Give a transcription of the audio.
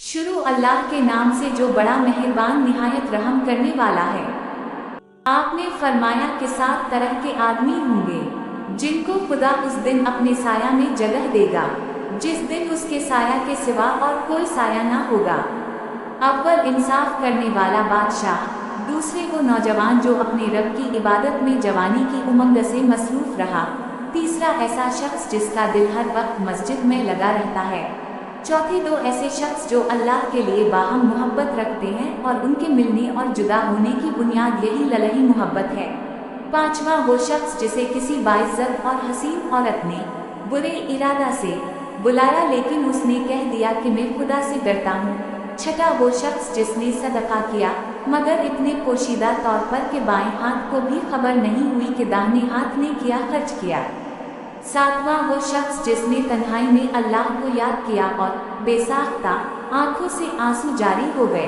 शुरू अल्लाह के नाम से जो बड़ा मेहरबान निहायत रहम करने वाला है। आपने फरमाया कि 7 तरह के आदमी होंगे जिनको खुदा उस दिन अपने साया में जगह देगा, जिस दिन उसके साया के सिवा और कोई साया ना होगा। अव्वल इंसाफ करने वाला बादशाह, दूसरे वो नौजवान जो अपने रब की इबादत में जवानी की उमंग से मसरूफ रहा, तीसरा ऐसा शख्स जिसका दिल हर वक्त मस्जिद में लगा रहता है, चौथे 2 ऐसे शख्स जो अल्लाह के लिए बाहम मोहब्बत रखते हैं और उनके मिलने और जुदा होने की बुनियाद यही ललही मोहब्बत है, पांचवा वो शख्स जिसे किसी बाइज्जत और हसीन औरत ने बुरे इरादा से बुलाया लेकिन उसने कह दिया कि मैं खुदा से डरता हूँ, छठा वो शख्स जिसने सदका किया मगर इतने पोशीदा तौर पर कि बाएं हाथ को भी खबर नहीं हुई कि दाहिने हाथ ने किया खर्च किया, सातवां वो शख्स जिसने तन्हाई में अल्लाह को याद किया और बेसाख्ता आंखों से आंसू जारी हो गए।